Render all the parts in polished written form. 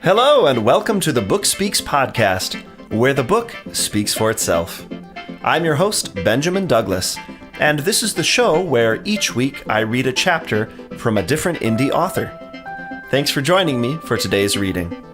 Hello, and welcome to the Book Speaks podcast, where the book speaks for itself. I'm your host, Benjamin Douglas, and this is the show where each week I read a chapter from a different indie author. Thanks for joining me for today's reading.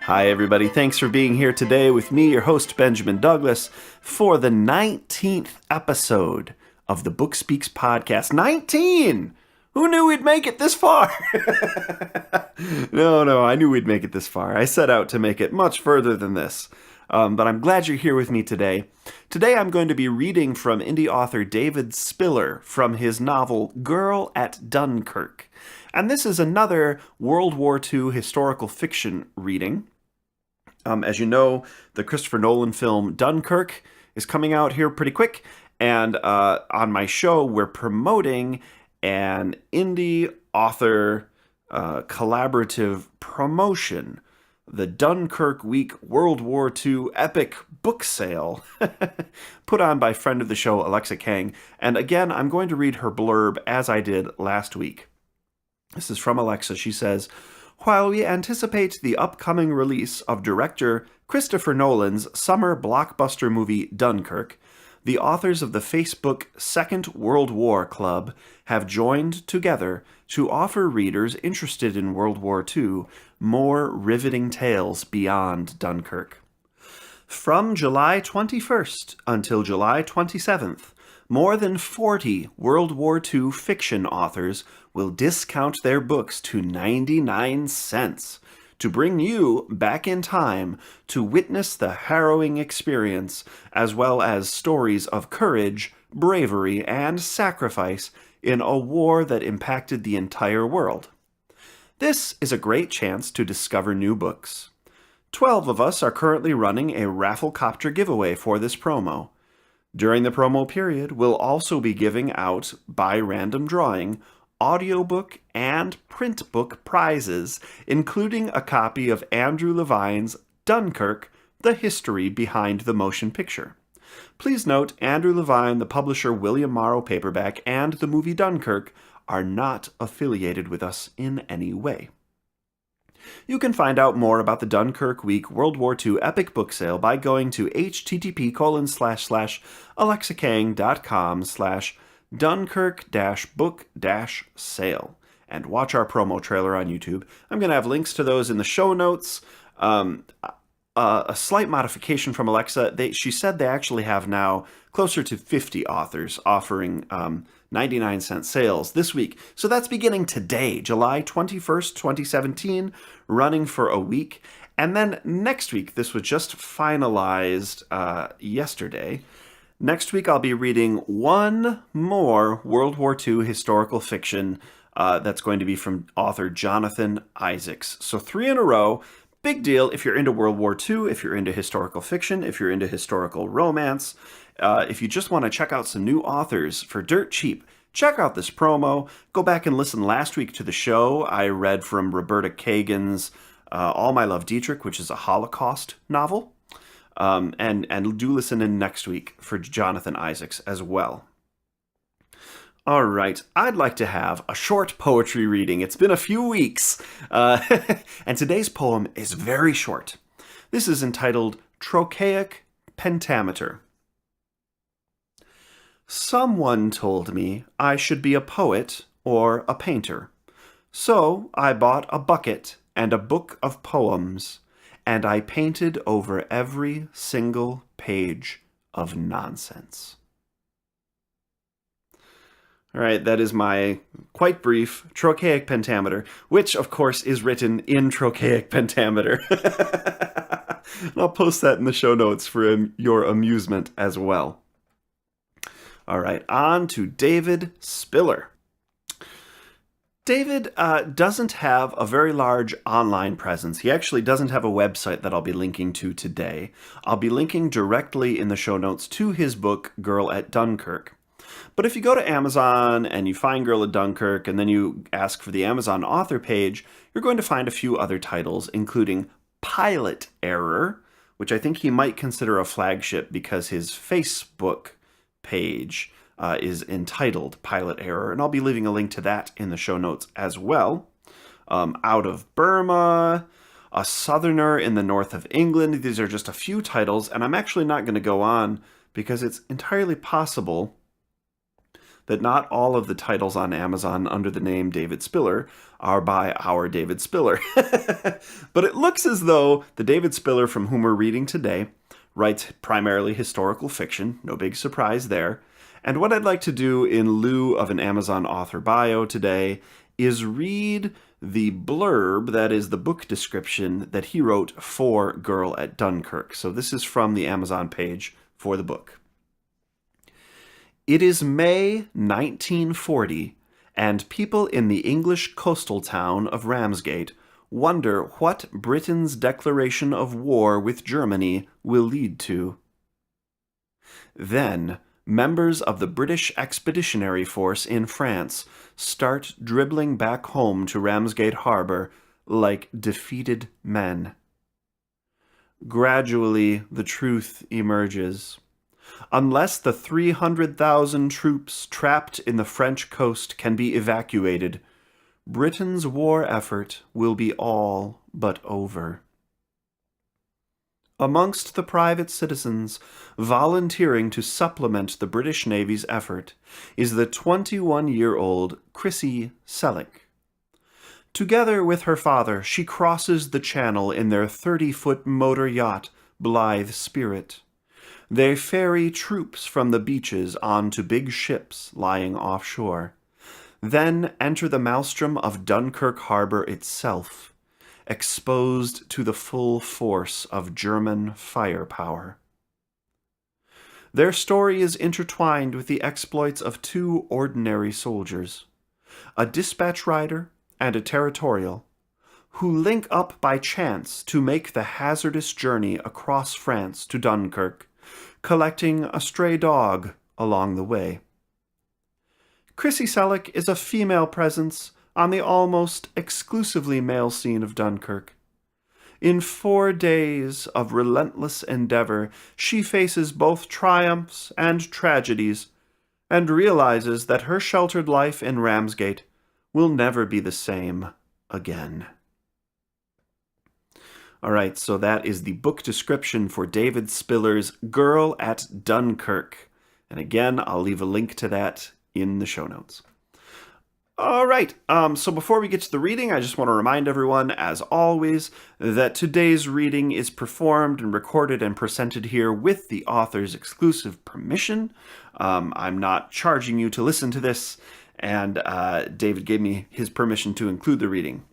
Hi, everybody. Thanks for being here today with me, your host, Benjamin Douglas, for the 19th episode of the Book Speaks podcast. 19! Who knew we'd make it this far? No, I knew we'd make it this far. I set out to make it much further than this. But I'm glad you're here with me today. Today I'm going to be reading from indie author David Spiller from his novel Girl at Dunkirk. And this is another World War II historical fiction reading. As you know, the Christopher Nolan film Dunkirk is coming out here pretty quick, and on my show, we're promoting an indie author collaborative promotion, the Dunkirk Week World War II Epic Book Sale, put on by friend of the show, Alexa Kang. And again, I'm going to read her blurb as I did last week. This is from Alexa. She says, "While we anticipate the upcoming release of director Christopher Nolan's summer blockbuster movie Dunkirk, the authors of the Facebook Second World War Club have joined together to offer readers interested in World War II more riveting tales beyond Dunkirk. From July 21st until July 27th, more than 40 World War II fiction authors will discount their books to 99 cents to bring you back in time to witness the harrowing experience, as well as stories of courage, bravery, and sacrifice in a war that impacted the entire world. This is a great chance to discover new books. 12 of us are currently running a Rafflecopter giveaway for this promo. During the promo period, we'll also be giving out, by random drawing, audiobook and print book prizes, including a copy of Andrew Levine's Dunkirk, The History Behind the Motion Picture. Please note, Andrew Levine, the publisher William Morrow paperback, and the movie Dunkirk are not affiliated with us in any way. You can find out more about the Dunkirk Week World War II Epic Book Sale by going to http://alexakang.com/Dunkirk-book-sale and watch our promo trailer on YouTube. I'm going to have links to those in the show notes. A slight modification from Alexa. She said they actually have now closer to 50 authors offering 99-cent sales this week. So that's beginning today, July 21st, 2017, running for a week. And then next week, this was just finalized yesterday. Next week, I'll be reading one more World War II historical fiction that's going to be from author Jonathan Isaacs. So 3 in a row. Big deal if you're into World War II, if you're into historical fiction, if you're into historical romance, if you just want to check out some new authors for dirt cheap, check out this promo. Go back and listen last week to the show. I read from Roberta Kagan's All My Love Dietrich, which is a Holocaust novel. And do listen in next week for Jonathan Isaacs as well. All right, I'd like to have a short poetry reading. It's been a few weeks, and today's poem is very short. This is entitled Trochaic Pentameter. Someone told me I should be a poet or a painter. So I bought a bucket and a book of poems, and I painted over every single page of nonsense. All right, that is my quite brief trochaic pentameter, which, of course, is written in trochaic pentameter. And I'll post that in the show notes for your amusement as well. All right, on to David Spiller. David doesn't have a very large online presence. He actually doesn't have a website that I'll be linking to today. I'll be linking directly in the show notes to his book, Girl at Dunkirk. But if you go to Amazon and you find Girl at Dunkirk and then you ask for the Amazon author page, you're going to find a few other titles, including Pilot Error, which I think he might consider a flagship because his Facebook page is entitled Pilot Error, and I'll be leaving a link to that in the show notes as well. Out of Burma, A Southerner in the North of England. These are just a few titles, and I'm actually not going to go on because it's entirely possible that not all of the titles on Amazon under the name David Spiller are by our David Spiller. But it looks as though the David Spiller from whom we're reading today writes primarily historical fiction. No big surprise there. And what I'd like to do in lieu of an Amazon author bio today is read the blurb, that is the book description, that he wrote for Girl at Dunkirk. So this is from the Amazon page for the book. It is May 1940, and people in the English coastal town of Ramsgate wonder what Britain's declaration of war with Germany will lead to. Then, members of the British Expeditionary Force in France start dribbling back home to Ramsgate Harbor like defeated men. Gradually, the truth emerges. Unless the 300,000 troops trapped in the French coast can be evacuated, Britain's war effort will be all but over. Amongst the private citizens volunteering to supplement the British Navy's effort is the 21-year-old Chrissy Selleck. Together with her father, she crosses the channel in their 30-foot motor yacht, Blithe Spirit. They ferry troops from the beaches onto big ships lying offshore, then enter the maelstrom of Dunkirk harbor itself, exposed to the full force of German firepower. Their story is intertwined with the exploits of two ordinary soldiers, a dispatch rider and a territorial, who link up by chance to make the hazardous journey across France to Dunkirk, collecting a stray dog along the way. Chrissy Selleck is a female presence on the almost exclusively male scene of Dunkirk. In 4 days of relentless endeavor, she faces both triumphs and tragedies, and realizes that her sheltered life in Ramsgate will never be the same again. All right, so that is the book description for David Spiller's Girl at Dunkirk. And again, I'll leave a link to that in the show notes. All right, so before we get to the reading, I just want to remind everyone, as always, that today's reading is performed and recorded and presented here with the author's exclusive permission. I'm not charging you to listen to this, and David gave me his permission to include the reading.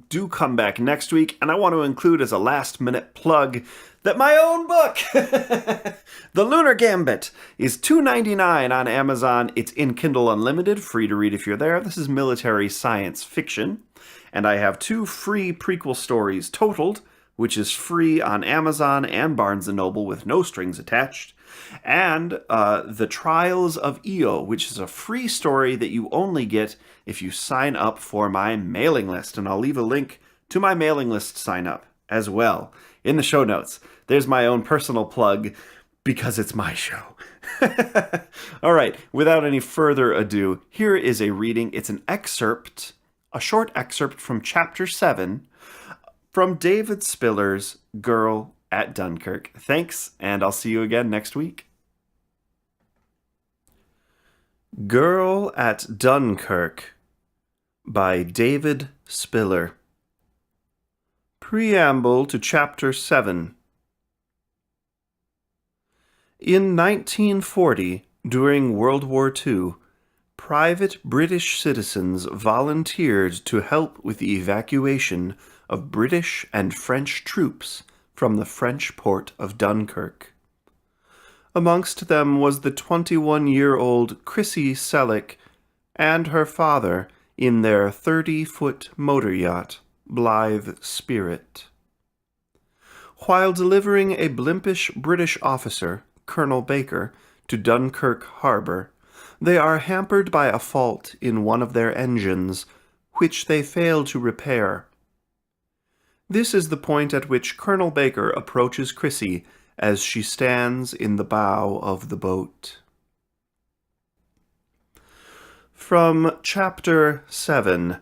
Do come back next week, and I want to include as a last-minute plug that my own book, The Lunar Gambit, is $2.99 on Amazon. It's in Kindle Unlimited, free to read if you're there. This is military science fiction, and I have 2 free prequel stories totaled, which is free on Amazon and Barnes & Noble with no strings attached, and The Trials of Io, which is a free story that you only get if you sign up for my mailing list. And I'll leave a link to my mailing list sign up as well in the show notes. There's my own personal plug because it's my show. All right, without any further ado, here is a reading. It's an excerpt, a short excerpt from Chapter 7 from David Spiller's Girl at Dunkirk. Thanks, and I'll see you again next week. Girl at Dunkirk by David Spiller. Preamble to Chapter 7. In 1940, during World War II, private British citizens volunteered to help with the evacuation of British and French troops from the French port of Dunkirk. Amongst them was the 21-year-old Chrissy Selleck and her father in their 30-foot motor yacht, Blithe Spirit. While delivering a blimpish British officer, Colonel Baker, to Dunkirk harbor, they are hampered by a fault in one of their engines, which they fail to repair. This is the point at which Colonel Baker approaches Chrissy as she stands in the bow of the boat. From Chapter 7.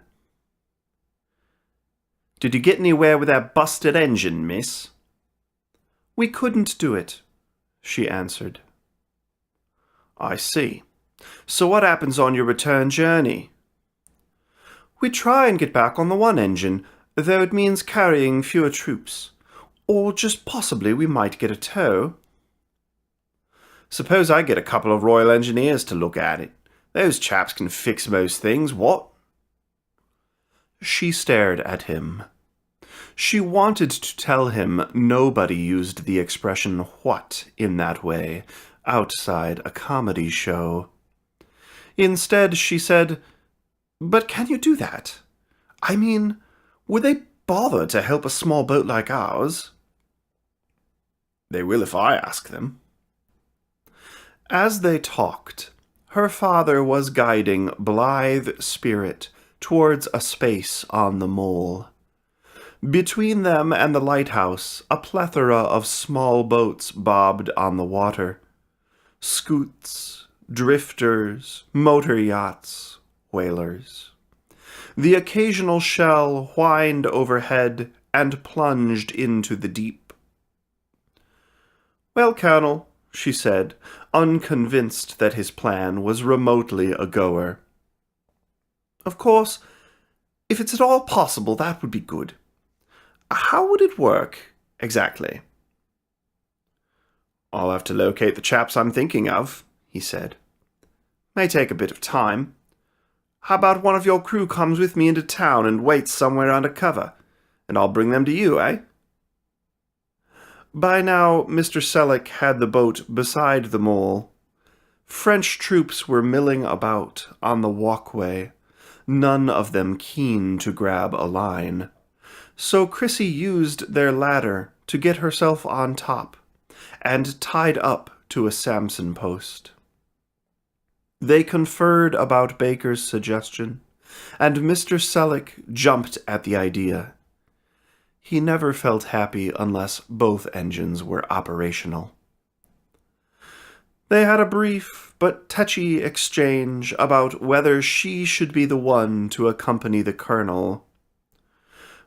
"Did you get anywhere with that busted engine, miss?" "We couldn't do it," she answered. "I see. So what happens on your return journey?" "We try and get back on the one engine, though it means carrying fewer troops. Or just possibly we might get a tow." "Suppose I get a couple of Royal Engineers to look at it. Those chaps can fix most things, what?" She stared at him. She wanted to tell him nobody used the expression "what" in that way, outside a comedy show. Instead, she said, "But can you do that? I mean, would they bother to help a small boat like ours?" "They will if I ask them." As they talked, her father was guiding Blithe Spirit towards a space on the mole. Between them and the lighthouse, a plethora of small boats bobbed on the water. Scoots, drifters, motor yachts, whalers. The occasional shell whined overhead and plunged into the deep. "Well, Colonel," she said, unconvinced that his plan was remotely a goer. "Of course, if it's at all possible, that would be good. How would it work, exactly?" "I'll have to locate the chaps I'm thinking of," he said. "May take a bit of time. How about one of your crew comes with me into town and waits somewhere under cover, and I'll bring them to you, eh?" By now, Mr. Selleck had the boat beside the mole. French troops were milling about on the walkway, none of them keen to grab a line. So Chrissy used their ladder to get herself on top, and tied up to a Samson post. They conferred about Baker's suggestion, and Mr. Selleck jumped at the idea. He never felt happy unless both engines were operational. They had a brief but touchy exchange about whether she should be the one to accompany the colonel.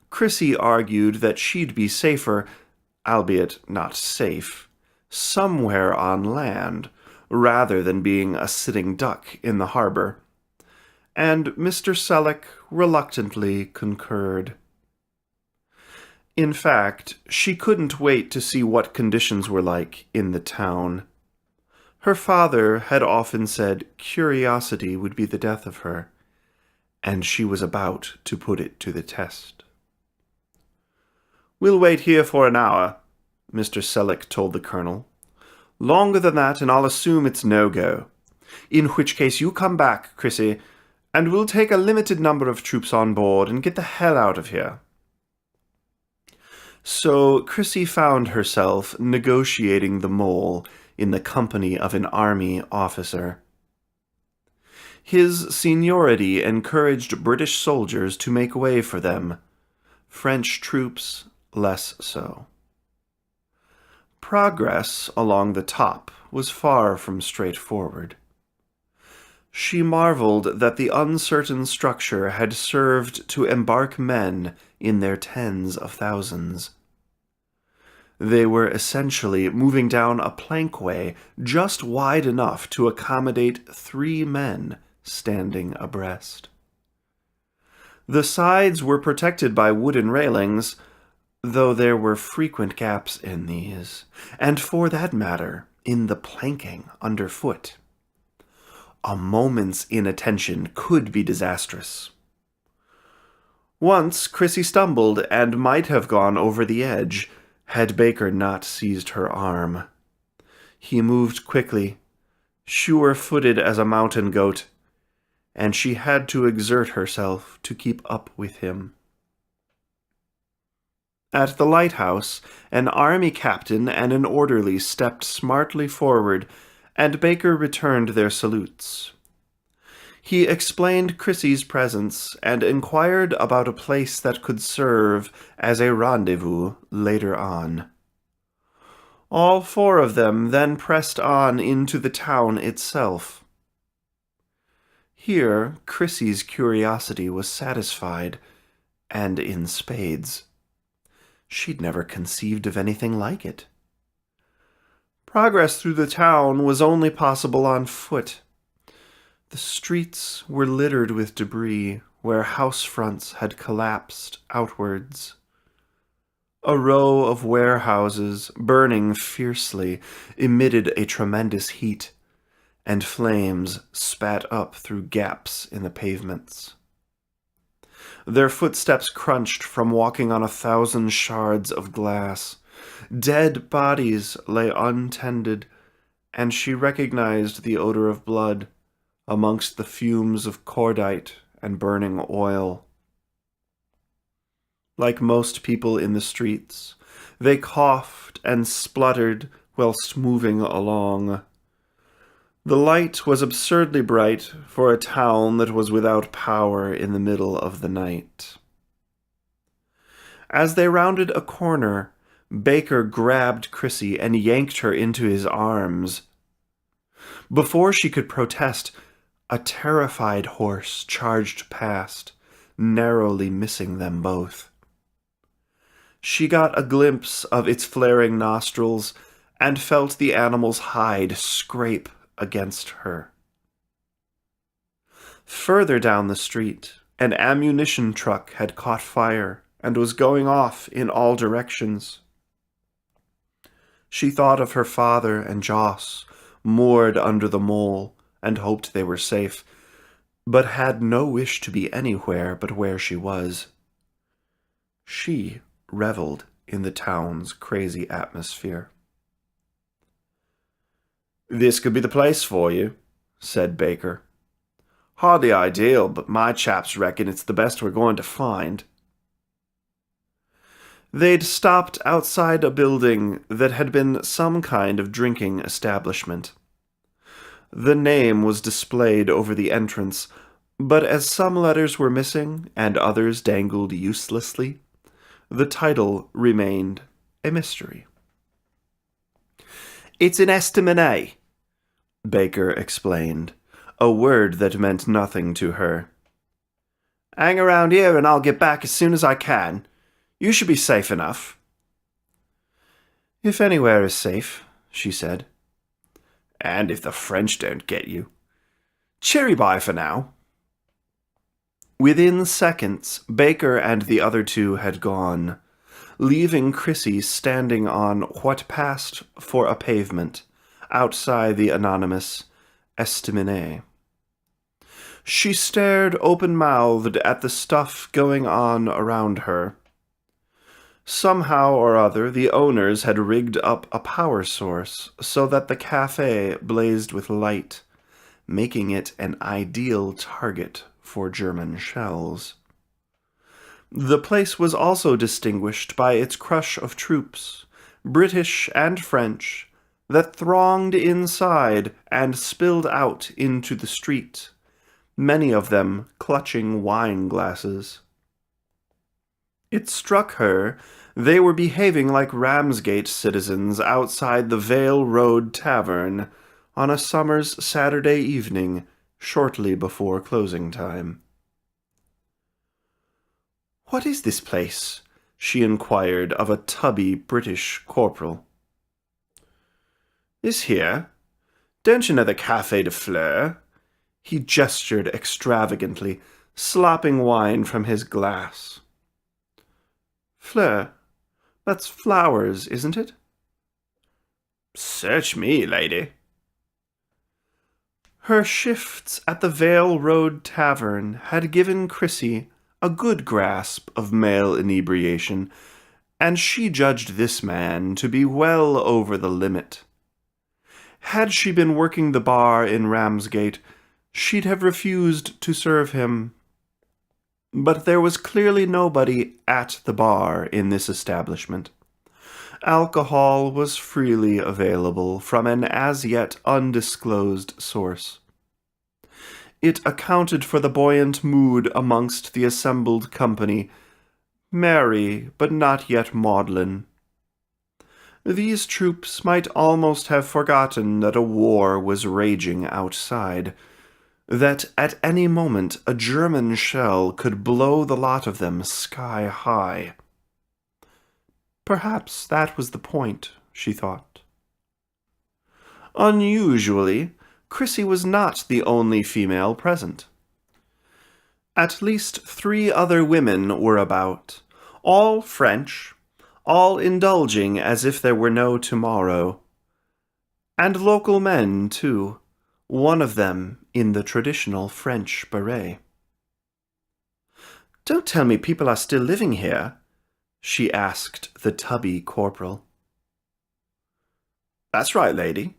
Chrissy argued that she'd be safer, albeit not safe, somewhere on land, rather than being a sitting duck in the harbor, and Mr. Selleck reluctantly concurred. In fact, she couldn't wait to see what conditions were like in the town. Her father had often said curiosity would be the death of her, and she was about to put it to the test. "We'll wait here for an hour," Mr. Selleck told the colonel. "Longer than that, and I'll assume it's no-go. In which case you come back, Chrissy, and we'll take a limited number of troops on board and get the hell out of here." So Chrissy found herself negotiating the mole in the company of an army officer. His seniority encouraged British soldiers to make way for them, French troops less so. Progress along the top was far from straightforward. She marveled that the uncertain structure had served to embark men in their tens of thousands. They were essentially moving down a plankway just wide enough to accommodate 3 men standing abreast. The sides were protected by wooden railings, though there were frequent gaps in these, and for that matter, in the planking underfoot. A moment's inattention could be disastrous. Once Chrissy stumbled and might have gone over the edge, had Baker not seized her arm. He moved quickly, sure-footed as a mountain goat, and she had to exert herself to keep up with him. At the lighthouse, an army captain and an orderly stepped smartly forward, and Baker returned their salutes. He explained Chrissy's presence and inquired about a place that could serve as a rendezvous later on. All four of them then pressed on into the town itself. Here, Chrissy's curiosity was satisfied, and in spades. She'd never conceived of anything like it. Progress through the town was only possible on foot. The streets were littered with debris where house fronts had collapsed outwards. A row of warehouses, burning fiercely, emitted a tremendous heat, and flames spat up through gaps in the pavements. Their footsteps crunched from walking on 1,000 shards of glass. Dead bodies lay untended, and she recognized the odor of blood amongst the fumes of cordite and burning oil. Like most people in the streets, they coughed and spluttered whilst moving along. The light was absurdly bright for a town that was without power in the middle of the night. As they rounded a corner, Baker grabbed Chrissy and yanked her into his arms. Before she could protest, a terrified horse charged past, narrowly missing them both. She got a glimpse of its flaring nostrils and felt the animal's hide scrape against her. Further down the street, an ammunition truck had caught fire and was going off in all directions. She thought of her father and Joss, moored under the mole, and hoped they were safe, but had no wish to be anywhere but where she was. She reveled in the town's crazy atmosphere. "This could be the place for you," said Baker. "Hardly ideal, but my chaps reckon it's the best we're going to find." They'd stopped outside a building that had been some kind of drinking establishment. The name was displayed over the entrance, but as some letters were missing and others dangled uselessly, the title remained a mystery. "It's an estaminet," Baker explained, a word that meant nothing to her. "Hang around here and I'll get back as soon as I can. You should be safe enough." "If anywhere is safe," she said. "And if the French don't get you. Cherry bye for now." Within seconds, Baker and the other two had gone, leaving Chrissy standing on what passed for a pavement outside the anonymous estaminet. She stared open-mouthed at the stuff going on around her. Somehow or other, the owners had rigged up a power source so that the cafe blazed with light, making it an ideal target for German shells. The place was also distinguished by its crush of troops, British and French, that thronged inside and spilled out into the street, many of them clutching wine glasses. It struck her they were behaving like Ramsgate citizens outside the Vale Road Tavern on a summer's Saturday evening shortly before closing time. "What is this place?" she inquired of a tubby British corporal. "This here? Don't you know the Café de Fleurs?" He gestured extravagantly, slopping wine from his glass. "Fleur? That's flowers, isn't it?" "Search me, lady." Her shifts at the Vale Road Tavern had given Chrissy a good grasp of male inebriation, and she judged this man to be well over the limit. Had she been working the bar in Ramsgate, she'd have refused to serve him. But there was clearly nobody at the bar in this establishment. Alcohol was freely available from an as yet undisclosed source. It accounted for the buoyant mood amongst the assembled company, merry but not yet maudlin. These troops might almost have forgotten that a war was raging outside, that at any moment a German shell could blow the lot of them sky high. Perhaps that was the point, she thought. Unusually, Chrissy was not the only female present. At least 3 other women were about, all French, all indulging as if there were no tomorrow. And local men, too, one of them in the traditional French beret. "Don't tell me people are still living here?" she asked the tubby corporal. "That's right, lady.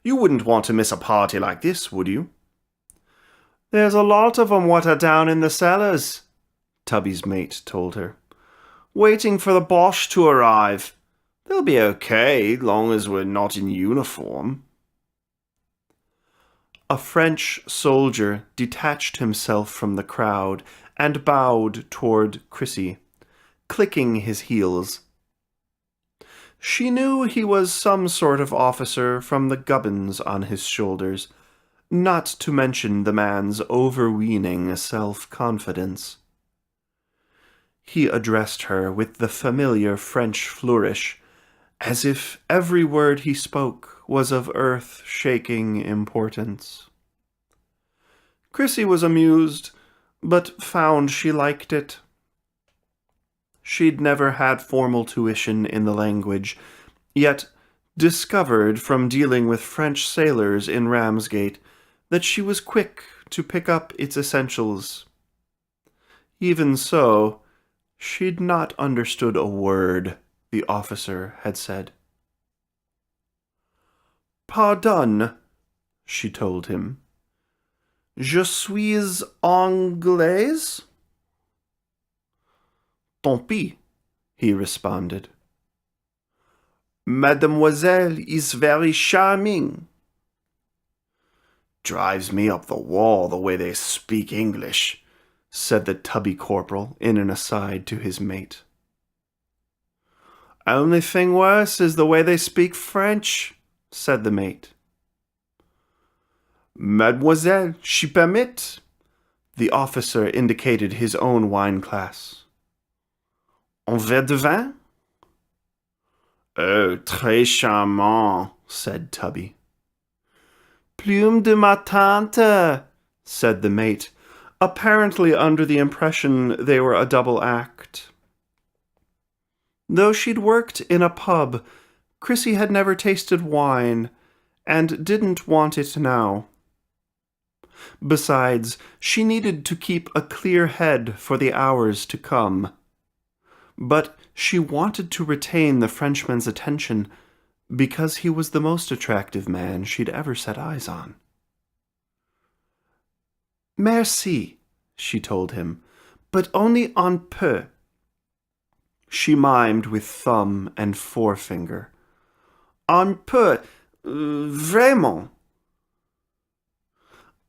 You wouldn't want to miss a party like this, would you?" "There's a lot of 'em what are down in the cellars," Tubby's mate told her, "waiting for the Boche to arrive. They'll be okay, long as we're not in uniform." A French soldier detached himself from the crowd and bowed toward Chrissy, clicking his heels. She knew he was some sort of officer from the gubbins on his shoulders, not to mention the man's overweening self-confidence. He addressed her with the familiar French flourish, as if every word he spoke was of earth-shaking importance. Chrissy was amused, but found she liked it. She'd never had formal tuition in the language, yet discovered from dealing with French sailors in Ramsgate that she was quick to pick up its essentials. Even so, she'd not understood a word the officer had said. "Pardon," she told him. "Je suis anglaise?" "Tant pis," he responded. "Mademoiselle is very charming." "Drives me up the wall the way they speak English," said the tubby corporal in an aside to his mate. "Only thing worse is the way they speak French," said the mate. "Mademoiselle, she permit?" The officer indicated his own wine glass. "Un verre de vin?" "Oh, très charmant," said Tubby. "Plume de ma tante," said the mate, apparently under the impression they were a double act. Though she'd worked in a pub, Chrissy had never tasted wine, and didn't want it now. Besides, she needed to keep a clear head for the hours to come. But she wanted to retain the Frenchman's attention because he was the most attractive man she'd ever set eyes on. "Merci," she told him, "but only un peu." She mimed with thumb and forefinger. "Un peu, vraiment."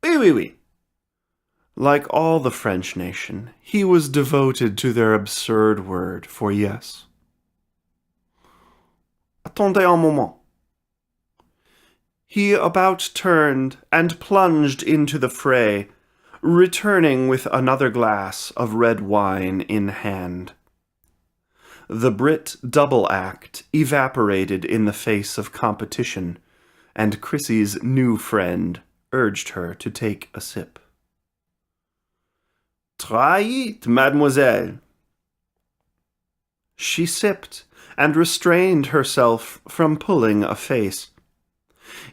"Oui, oui, oui." Like all the French nation, he was devoted to their absurd word for yes. "Attendez un moment." He about turned and plunged into the fray, returning with another glass of red wine in hand. The Brit double act evaporated in the face of competition, and Chrissy's new friend urged her to take a sip. "Try it, mademoiselle." She sipped and restrained herself from pulling a face.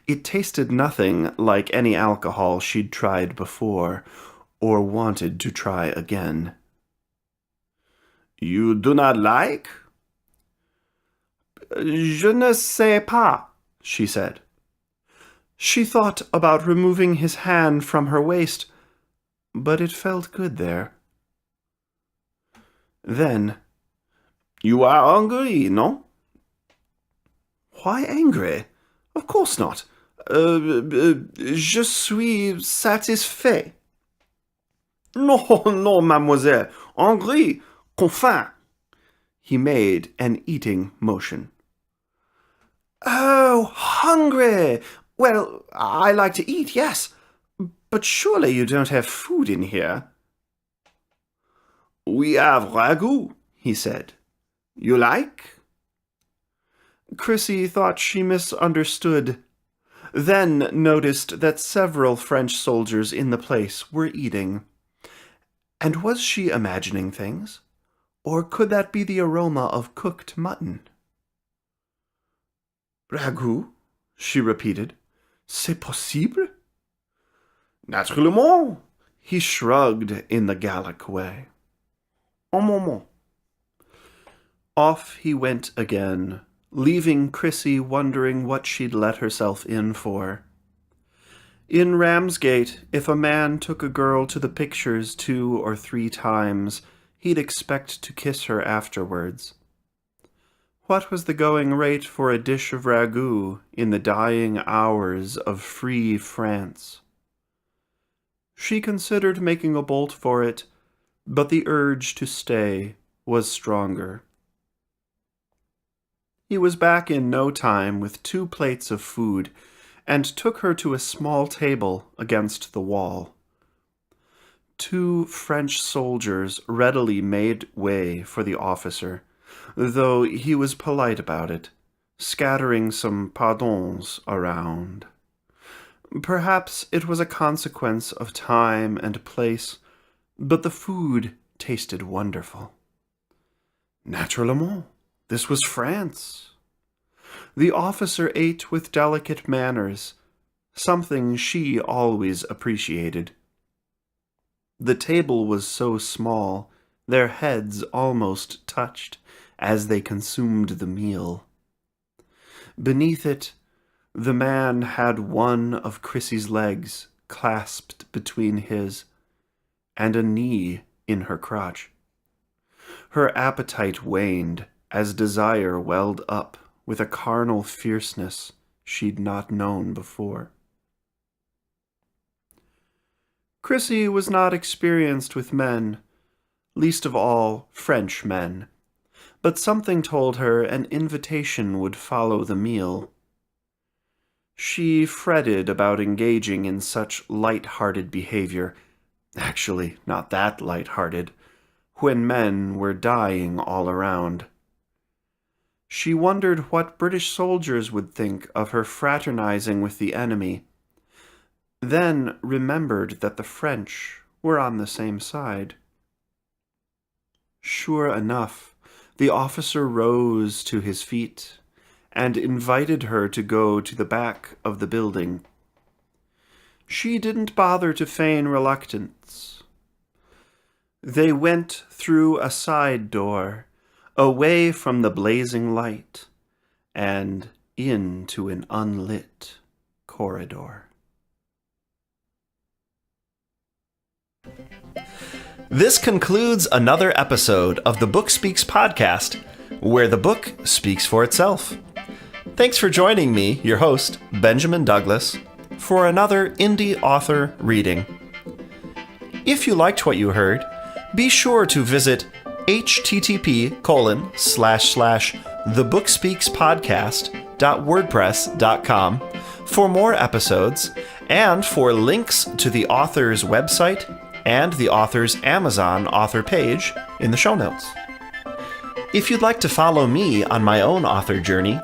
It tasted nothing like any alcohol she'd tried before, or wanted to try again. "You do not like?" "Je ne sais pas," she said. She thought about removing his hand from her waist, but it felt good there. Then, "You are angry, no?" "Why angry? Of course not. Je suis satisfait." No, no, mademoiselle. Hungry. Confin. He made an eating motion. Oh, hungry. Well, I like to eat, yes. But surely you don't have food in here. We have ragout, he said. You like? Chrissy thought she misunderstood, then noticed that several French soldiers in the place were eating. And was she imagining things? Or could that be the aroma of cooked mutton? Ragout, she repeated. C'est possible? Naturellement, he shrugged in the Gallic way. Un moment. Off he went again, leaving Chrissy wondering what she'd let herself in for. In Ramsgate, if a man took a girl to the pictures 2 or 3 times, he'd expect to kiss her afterwards. What was the going rate for a dish of ragout in the dying hours of free France? She considered making a bolt for it, but the urge to stay was stronger. He was back in no time with 2 plates of food, and took her to a small table against the wall. 2 French soldiers readily made way for the officer, though he was polite about it, scattering some pardons around. Perhaps it was a consequence of time and place, but the food tasted wonderful. Naturellement, this was France. The officer ate with delicate manners, something she always appreciated. The table was so small, their heads almost touched as they consumed the meal. Beneath it, the man had one of Chrissy's legs clasped between his, and a knee in her crotch. Her appetite waned as desire welled up with a carnal fierceness she'd not known before. Chrissy was not experienced with men, least of all French men, but something told her an invitation would follow the meal. She fretted about engaging in such light-hearted behavior, actually not that light-hearted, when men were dying all around. She wondered what British soldiers would think of her fraternizing with the enemy, then remembered that the French were on the same side. Sure enough, the officer rose to his feet and invited her to go to the back of the building. She didn't bother to feign reluctance. They went through a side door, away from the blazing light, and into an unlit corridor. This concludes another episode of the Book Speaks podcast, where the book speaks for itself. Thanks for joining me, your host, Benjamin Douglas, for another indie author reading. If you liked what you heard, be sure to visit http://thebookspeakspodcast.wordpress.com for more episodes and for links to the author's website and the author's Amazon author page in the show notes. If you'd like to follow me on my own author journey,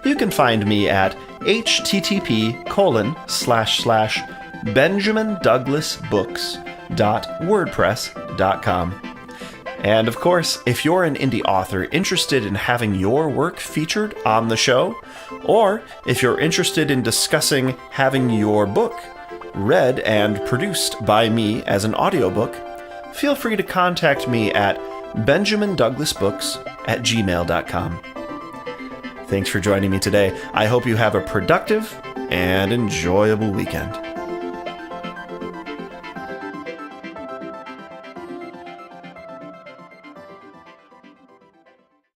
you can find me at http://benjamindouglasbooks.wordpress.com. And of course, if you're an indie author interested in having your work featured on the show, or if you're interested in discussing having your book read and produced by me as an audiobook, feel free to contact me at benjamindouglasbooks@gmail.com. Thanks for joining me today. I hope you have a productive and enjoyable weekend.